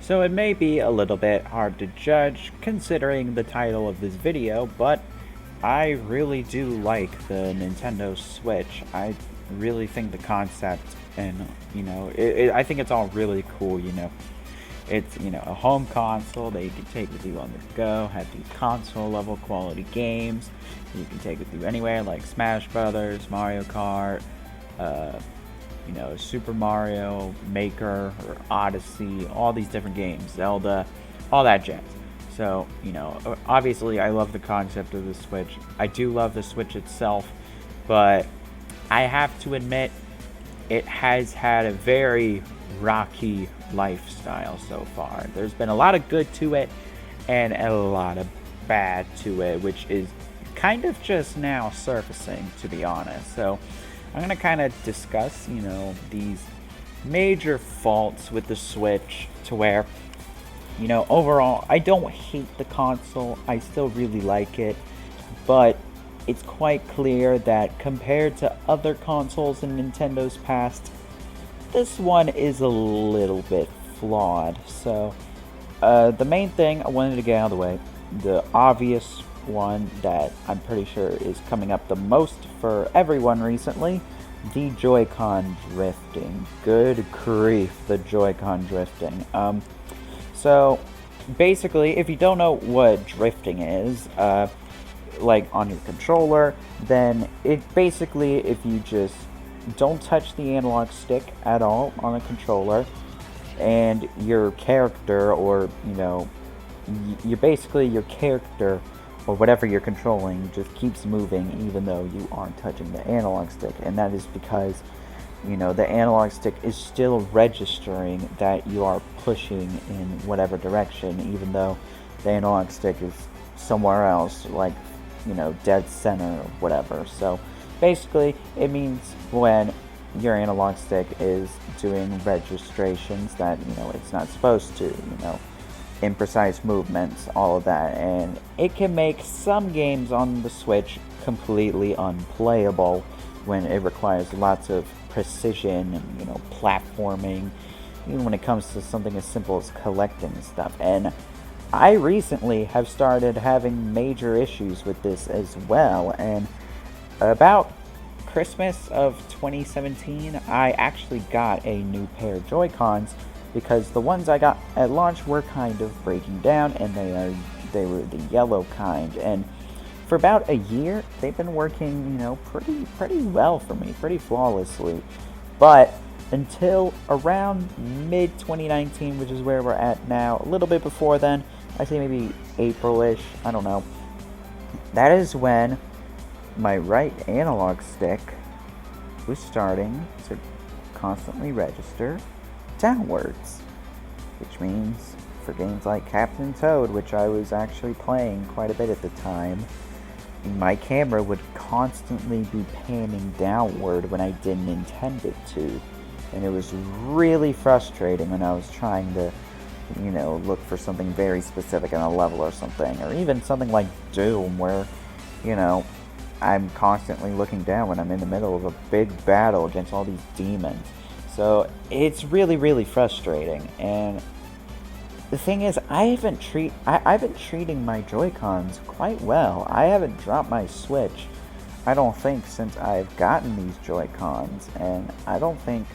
So it may be a little bit hard to judge considering the title of this video, but I really do like the Nintendo Switch. I really think the concept and, I think it's all really cool, It's, a home console that you can take with you on the go, have these console level quality games you can take with you anywhere, like Smash Brothers, Mario Kart, uh, Super Mario Maker or Odyssey, all these different games, Zelda, all that jazz. So, obviously I love the concept of the Switch. I do love the Switch itself, but I have to admit it has had a very rocky lifestyle so far. There's been a lot of good to it and a lot of bad to it, which is kind of just now surfacing, to be honest. So I'm going to kind of discuss, these major faults with the Switch to where, overall, I don't hate the console. I still really like it, but it's quite clear that compared to other consoles in Nintendo's past, this one is a little bit flawed. So, the main thing I wanted to get out of the way, the obvious one that I'm pretty sure is coming up the most for everyone recently, the Joy-Con drifting. Good grief, the Joy-Con drifting. So, basically, if you don't know what drifting is, like on your controller, then it basically, if you just don't touch the analog stick at all on a controller, and your character, or you're basically your character or whatever you're controlling just keeps moving even though you aren't touching the analog stick. And that is because the analog stick is still registering that you are pushing in whatever direction, even though the analog stick is somewhere else, like dead center or whatever. So basically it means when your analog stick is doing registrations that it's not supposed to, imprecise movements, all of that, and it can make some games on the Switch completely unplayable when it requires lots of precision and platforming, even when it comes to something as simple as collecting stuff. And I recently have started having major issues with this as well, and about Christmas of 2017, I actually got a new pair of Joy-Cons because the ones I got at launch were kind of breaking down, and they were the yellow kind. And for about a year, they've been working, pretty well for me, pretty flawlessly. But until around mid 2019, which is where we're at now, a little bit before then, I say maybe April-ish, I don't know. That is when my right analog stick was starting to constantly register downwards, which means for games like Captain Toad, which I was actually playing quite a bit at the time, my camera would constantly be panning downward when I didn't intend it to, and it was really frustrating when I was trying to look for something very specific in a level or something, or even something like Doom where I'm constantly looking down when I'm in the middle of a big battle against all these demons. So it's really, really frustrating. And the thing is, I've been treating my Joy-Cons quite well. I haven't dropped my Switch, I don't think, since I've gotten these Joy-Cons, and I don't think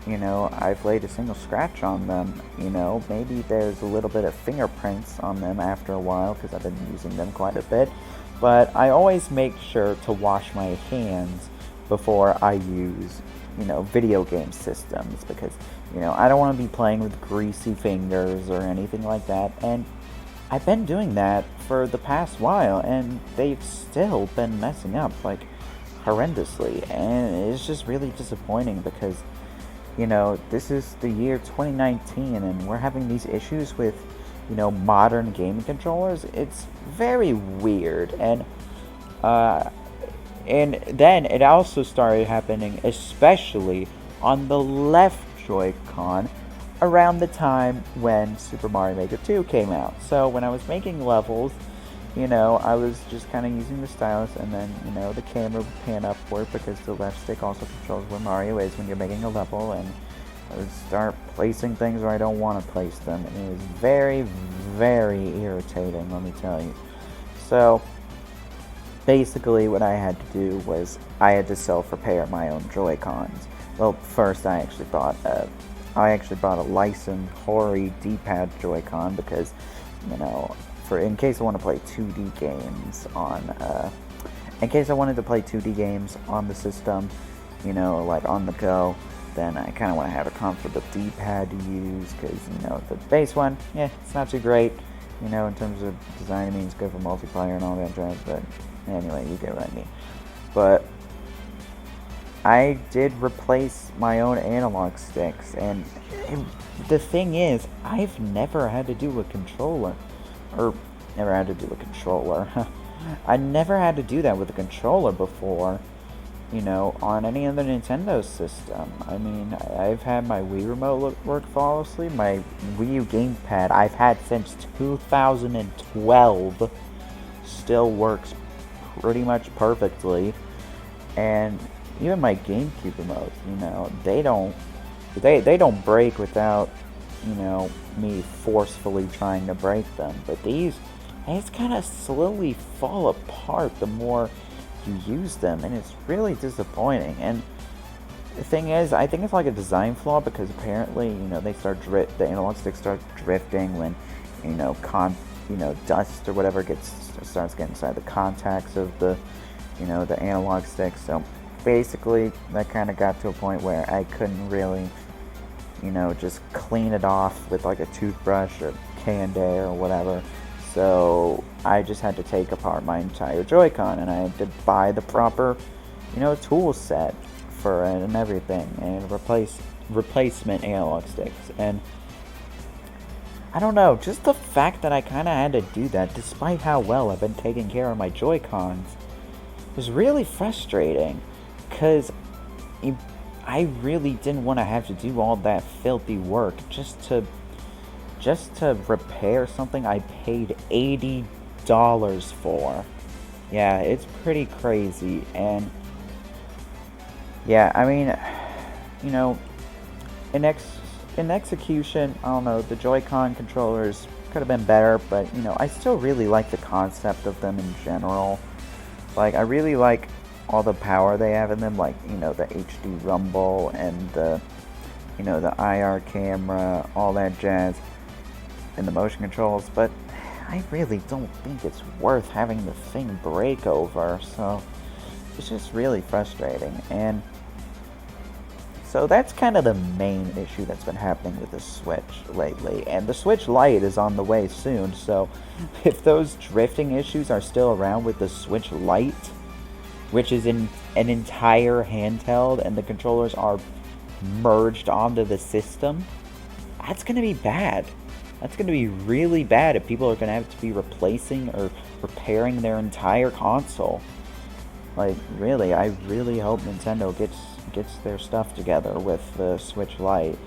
I've laid a single scratch on them. Maybe there's a little bit of fingerprints on them after a while because I've been using them quite a bit. But I always make sure to wash my hands before I use, video game systems, because, I don't want to be playing with greasy fingers or anything like that. And I've been doing that for the past while, and they've still been messing up, like, horrendously. And it's just really disappointing because, this is the year 2019, and we're having these issues with modern gaming controllers. It's very weird. And then it also started happening, especially on the left Joy-Con, around the time when Super Mario Maker 2 came out. So when I was making levels, I was just kind of using the stylus, and then, the camera would pan upward because the left stick also controls where Mario is when you're making a level, and, start placing things where I don't want to place them. And it is very, very irritating, let me tell you. So, basically what I had to do was I had to self-repair my own Joy-Cons. Well, first I actually bought a licensed Hori D-pad Joy-Con because, you know, in case I want to play 2D games on, in case I wanted to play 2D games on the system, you know, like on the go, then I kind of want to have a comfortable D-pad to use because, you know, the base one, yeah, it's not too great, you know, in terms of design. I mean, it's good for multiplayer and all that jazz, but anyway, you get what I mean. But I did replace my own analog sticks, and the thing is, I've never had to do a controller, or never had to do a controller. I never had to do that with a controller before, you know, on any other Nintendo system. I mean, I've had my Wii remote work flawlessly. My Wii U gamepad I've had since 2012 still works pretty much perfectly, and even my GameCube remotes, you know, they don't break without, you know, me forcefully trying to break them. But these kind of slowly fall apart the more you use them, and it's really disappointing. And the thing is, I think it's like a design flaw because apparently, you know, the analog sticks start drifting when, you know, dust or whatever starts getting inside the contacts of the, you know, the analog sticks. So basically, that kind of got to a point where I couldn't really, you know, just clean it off with like a toothbrush or K&A or whatever. So I just had to take apart my entire Joy-Con, and I had to buy the proper, you know, tool set for it and everything, and replacement analog sticks. And I don't know, just the fact that I kind of had to do that, despite how well I've been taking care of my Joy-Cons, was really frustrating, because I really didn't want to have to do all that filthy work just to repair something I paid $80 for. Yeah, it's pretty crazy. And yeah, I mean, you know, in execution, I don't know, the Joy-Con controllers could have been better, but, you know, I still really like the concept of them in general. Like, I really like all the power they have in them, like, you know, the HD rumble and the, you know, the IR camera, all that jazz, and the motion controls, but I really don't think it's worth having the thing break over, so it's just really frustrating. And so that's kind of the main issue that's been happening with the Switch lately, and the Switch Lite is on the way soon, so if those drifting issues are still around with the Switch Lite, which is in an entire handheld and the controllers are merged onto the system, that's going to be bad. That's going to be really bad if people are going to have to be replacing or repairing their entire console. Like, really, I really hope Nintendo gets their stuff together with the Switch Lite.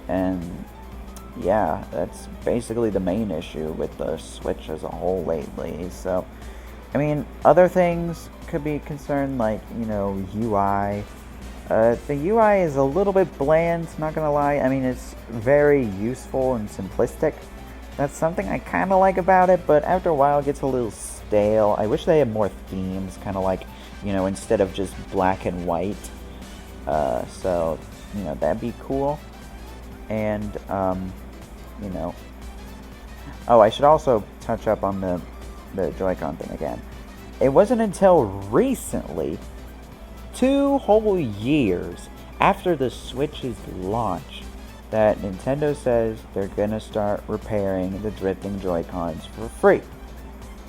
And yeah, that's basically the main issue with the Switch as a whole lately. So, I mean, other things could be concerned, like, you know, UI. The UI is a little bit bland, not gonna lie. I mean, it's very useful and simplistic. That's something I kind of like about it, but after a while it gets a little stale. I wish they had more themes, kind of like, you know, instead of just black and white. So, you know, that'd be cool. And, you know... Oh, I should also touch up on the Joy-Con thing again. It wasn't until recently, 2 whole years after the Switch's launch, that Nintendo says they're gonna start repairing the drifting Joy-Cons for free.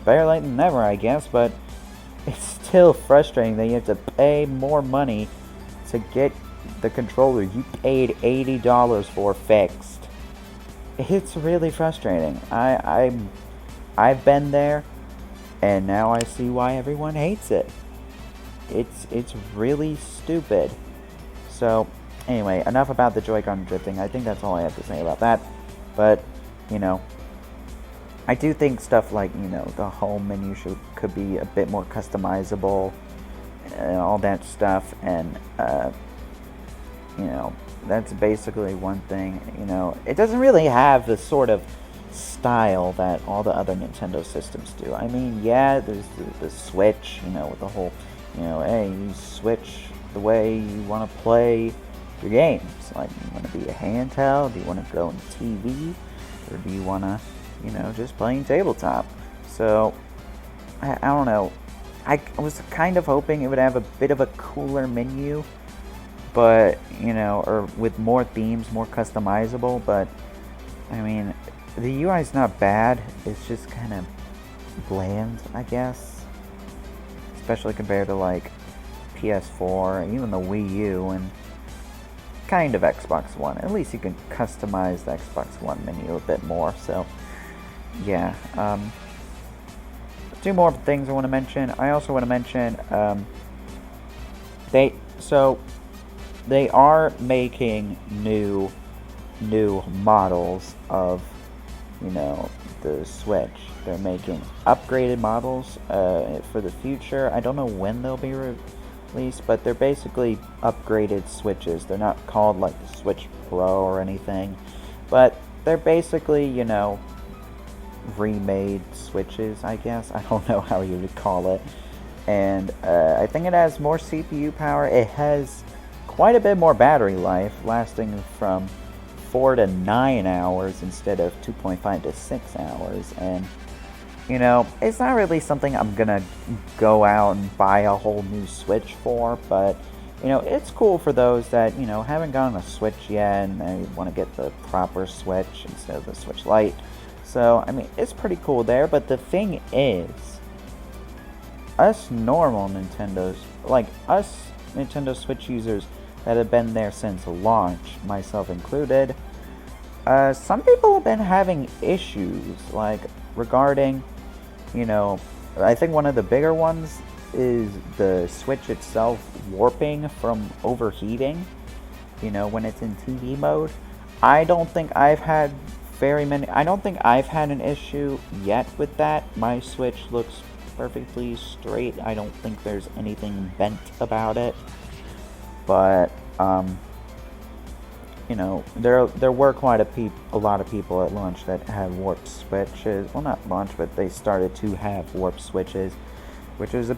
Better late than never, I guess, but it's still frustrating that you have to pay more money to get the controller you paid $80 for fixed. It's really frustrating. I've been there, and now I see why everyone hates it. It's really stupid. So, anyway, enough about the Joy-Con drifting. I think that's all I have to say about that. But, you know, I do think stuff like, you know, the home menu could be a bit more customizable and all that stuff. And, you know, that's basically one thing. It doesn't really have the sort of style that all the other Nintendo systems do. I mean, yeah, there's the Switch, with the whole, hey, you switch the way you want to play your games. Like, you want to be a handheld? Do you want to go on TV? Or do you want to, just playing tabletop? So, I don't know. I was kind of hoping it would have a bit of a cooler menu, but, or with more themes, more customizable, but, I mean, the UI is not bad, it's just kind of bland, I guess. Especially compared to, like, PS4, and even the Wii U, and kind of Xbox One. At least you can customize the Xbox One menu a bit more, so, yeah. Two more things I want to mention. I also want to mention, they are making new models of, the Switch. They're making upgraded models for the future. I don't know when they'll be released, but they're basically upgraded Switches. They're not called like the Switch Pro or anything, but they're basically, remade Switches, I guess. I don't know how you would call it. And I think it has more CPU power. It has quite a bit more battery life, lasting from 4 to 9 hours instead of 2.5 to 6 hours. And, it's not really something I'm gonna go out and buy a whole new Switch for, but, it's cool for those that, haven't gotten a Switch yet and they want to get the proper Switch instead of the Switch Lite. So, I mean, it's pretty cool there, but the thing is, us normal Nintendos, like us Nintendo Switch users that have been there since launch, myself included, some people have been having issues, like, regarding, I think one of the bigger ones is the Switch itself warping from overheating, when it's in TV mode. I don't think I've had an issue yet with that. My Switch looks perfectly straight. I don't think there's anything bent about it. But, there were quite a lot of people at launch that had warped switches. Well, not launch, but they started to have warped switches, which is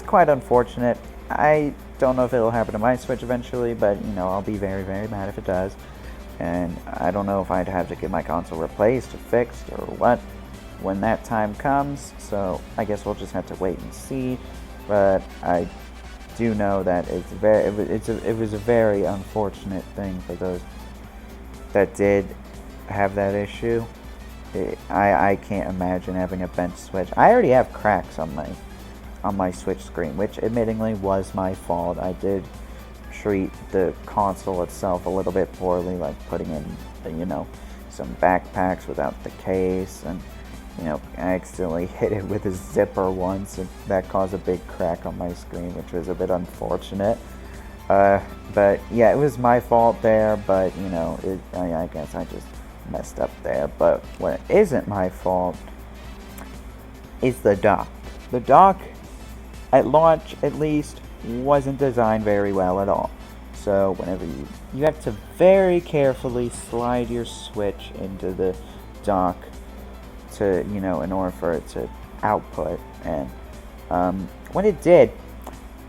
quite unfortunate. I don't know if it'll happen to my Switch eventually, but, I'll be very, very mad if it does. And I don't know if I'd have to get my console replaced or fixed or what when that time comes. So I guess we'll just have to wait and see. But I do know that it was a very unfortunate thing for those that did have that issue. I can't imagine having a bent Switch. I already have cracks on my Switch screen, which admittingly was my fault. I did treat the console itself a little bit poorly, like putting in, some backpacks without the case, and, I accidentally hit it with a zipper once, and that caused a big crack on my screen, which was a bit unfortunate. But yeah, it was my fault there, but, I guess I just messed up there. But what isn't my fault is the dock. The dock, at launch at least, wasn't designed very well at all. So whenever you have to very carefully slide your Switch into the dock to, in order for it to output. And when it did,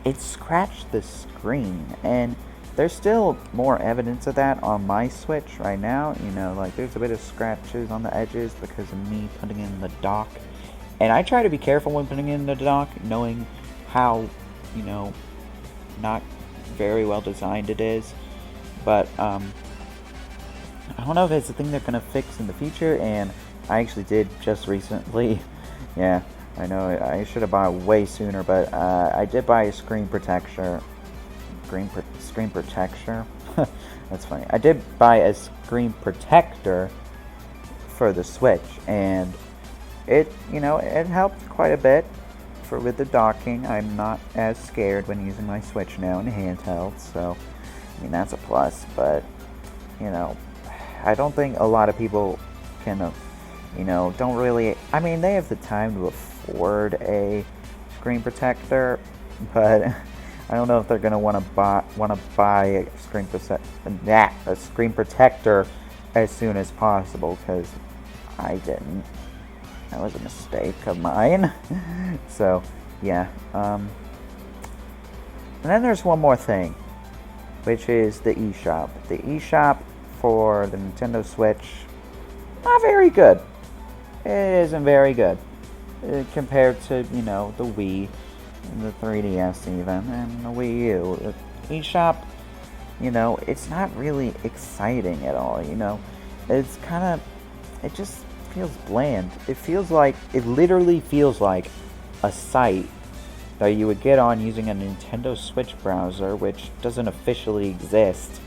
it scratched the screen. And there's still more evidence of that on my Switch right now. Like there's a bit of scratches on the edges because of me putting in the dock. And I try to be careful when putting in the dock, knowing how, not very well designed it is. But I don't know if it's a thing they're going to fix in the future. And I actually did just recently. Yeah, I know I should have bought it way sooner, but I did buy a screen protector. Screen protector? That's funny. I did buy a screen protector for the Switch, and it helped quite a bit with the docking. I'm not as scared when using my Switch now in handheld, so I mean that's a plus. But I don't think a lot of people can don't really, I mean, they have the time to afford a screen protector, but I don't know if they're gonna want to buy a screen protector as soon as possible, because I didn't. That was a mistake of mine. So yeah. And then there's one more thing, which is the eShop. The eShop for the Nintendo Switch, not very good. It isn't very good compared to, you know, the Wii, and the 3DS even, and the Wii U. The eShop, you know, it's not really exciting at all, you know. It's kind of, it just feels bland. It literally feels like a site that you would get on using a Nintendo Switch browser, which doesn't officially exist.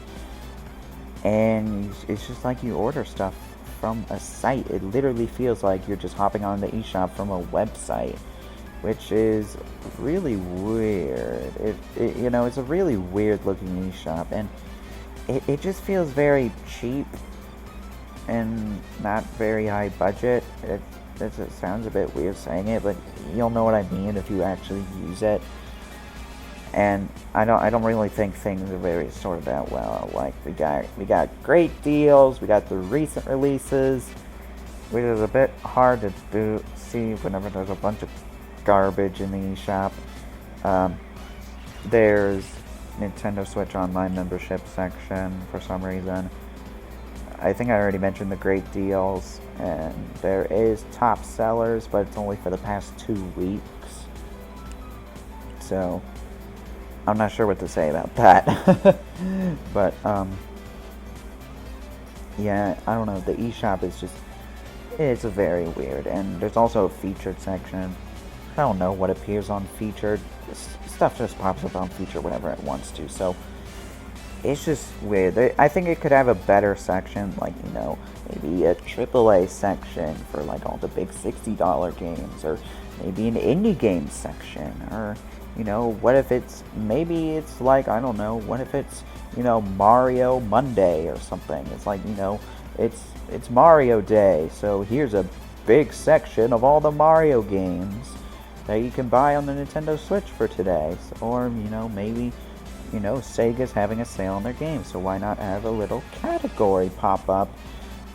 And it's just like you order stuff from a site. It literally feels like you're just hopping on the eShop from a website, which is really weird. You know, it's a really weird looking eShop, and it just feels very cheap and not very high budget. It sounds a bit weird saying it, but you'll know what I mean if you actually use it. And I don't really think things are very sorted out well. Like we got great deals, we got the recent releases, which is a bit hard to see whenever there's a bunch of garbage in the eShop. There's Nintendo Switch Online membership section for some reason. I think I already mentioned the great deals, and there is top sellers, but it's only for the past 2 weeks. So I'm not sure what to say about that. But yeah, I don't know. The eShop is just, it's very weird. And there's also a featured section. I don't know what appears on featured. Stuff just pops up on featured whenever it wants to. So it's just weird. I think it could have a better section, like, you know, maybe a AAA section for like all the big $60 games, or maybe an indie game section, or, you know, what if maybe it's like, I don't know, what if it's, you know, Mario Monday or something. It's like, you know, it's Mario Day, so here's a big section of all the Mario games that you can buy on the Nintendo Switch for today. Or, you know, maybe, you know, Sega's having a sale on their games, so why not have a little category pop up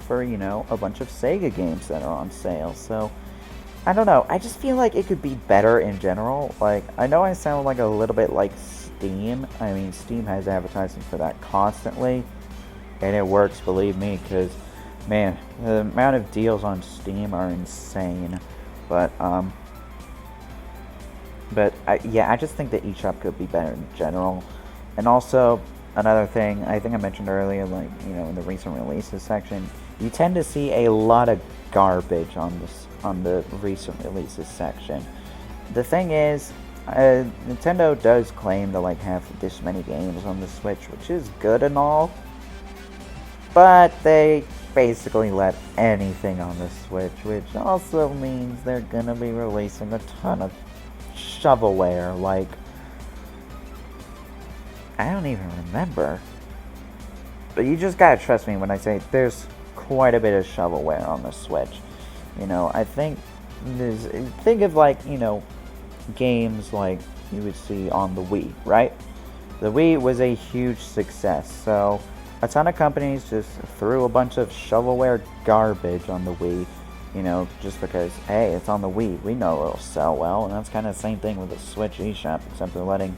for, you know, a bunch of Sega games that are on sale. So I don't know, I just feel like it could be better in general. Like, I know I sound like a little bit like Steam. I mean, Steam has advertising for that constantly, and it works, believe me, because, man, the amount of deals on Steam are insane. But yeah, I just think the eShop could be better in general. And also, another thing, I think I mentioned earlier, like, you know, in the recent releases section, you tend to see a lot of garbage on the recent releases section. The thing is, Nintendo does claim to, like, have this many games on the Switch, which is good and all, but they basically let anything on the Switch, which also means they're gonna be releasing a ton of shovelware. Like, I don't even remember, but you just gotta trust me when I say there's quite a bit of shovelware on the Switch. You know, I think of, like, you know, games like you would see on the Wii, right? The Wii was a huge success, so a ton of companies just threw a bunch of shovelware garbage on the Wii, you know, just because, hey, it's on the Wii, we know it'll sell well. And that's kind of the same thing with the Switch eShop, except they're letting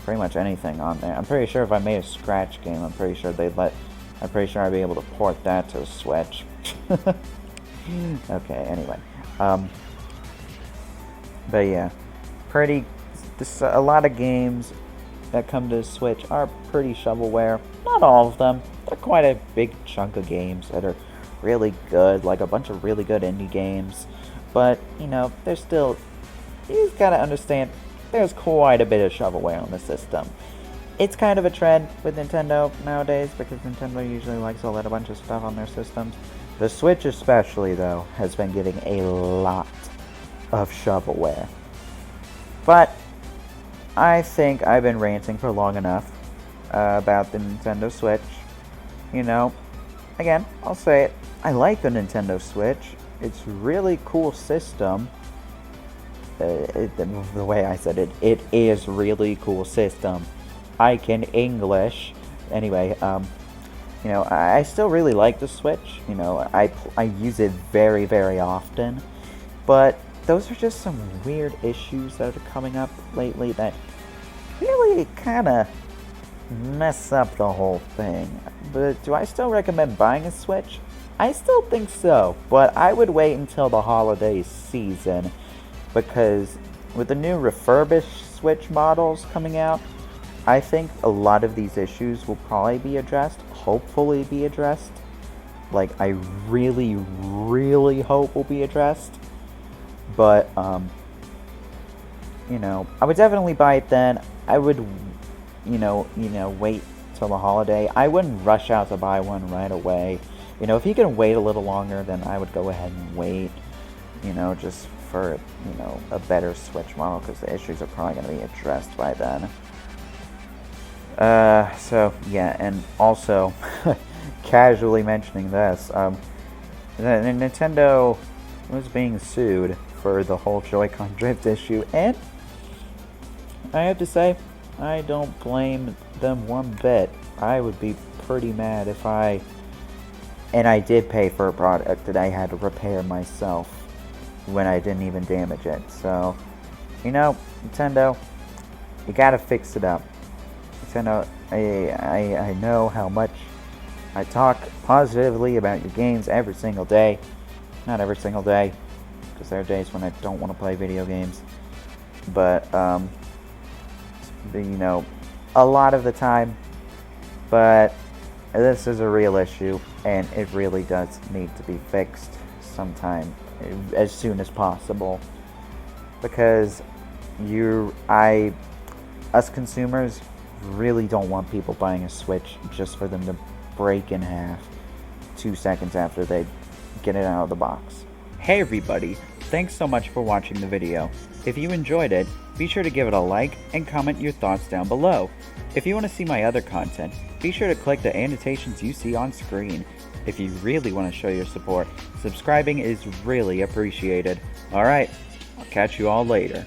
pretty much anything on there. I'm pretty sure if I made a Scratch game, I'm pretty sure I'd be able to port that to the Switch. Okay, anyway. But yeah, a lot of games that come to the Switch are pretty shovelware. Not all of them. They're quite a big chunk of games that are really good, like a bunch of really good indie games. But, you know, there's still, you gotta understand, there's quite a bit of shovelware on the system. It's kind of a trend with Nintendo nowadays, because Nintendo usually likes to let a bunch of stuff on their systems. The Switch especially, though, has been getting a lot of shovelware. But I think I've been ranting for long enough about the Nintendo Switch. You know, again, I'll say it, I like the Nintendo Switch. It's a really cool system. the way I said it, it is really cool system. I can English. Anyway, you know, I still really like the Switch. You know, I use it very, very often. But those are just some weird issues that are coming up lately that really kind of mess up the whole thing. But do I still recommend buying a Switch? I still think so, but I would wait until the holiday season because with the new refurbished Switch models coming out, I think a lot of these issues will probably be addressed, hopefully be addressed. Like, I really, really hope will be addressed. But, you know, I would definitely buy it then. I would, you know, wait till the holiday. I wouldn't rush out to buy one right away. You know, if you can wait a little longer, then I would go ahead and wait, you know, just for, you know, a better Switch model, because the issues are probably going to be addressed by then. So, yeah, and also, casually mentioning this, Nintendo was being sued for the whole Joy-Con drift issue, and I have to say, I don't blame them one bit. I would be pretty mad if and I did pay for a product that I had to repair myself when I didn't even damage it. So, you know, Nintendo, you gotta fix it up. Nintendo, I know how much I talk positively about your games every single day. Not every single day, because there are days when I don't want to play video games. But, you know, a lot of the time. But this is a real issue, and it really does need to be fixed sometime, as soon as possible. Because us consumers really don't want people buying a Switch just for them to break in half 2 seconds after they get it out of the box. Hey everybody, thanks so much for watching the video. If you enjoyed it, be sure to give it a like and comment your thoughts down below. If you want to see my other content, be sure to click the annotations you see on screen. If you really want to show your support, subscribing is really appreciated. Alright, I'll catch you all later.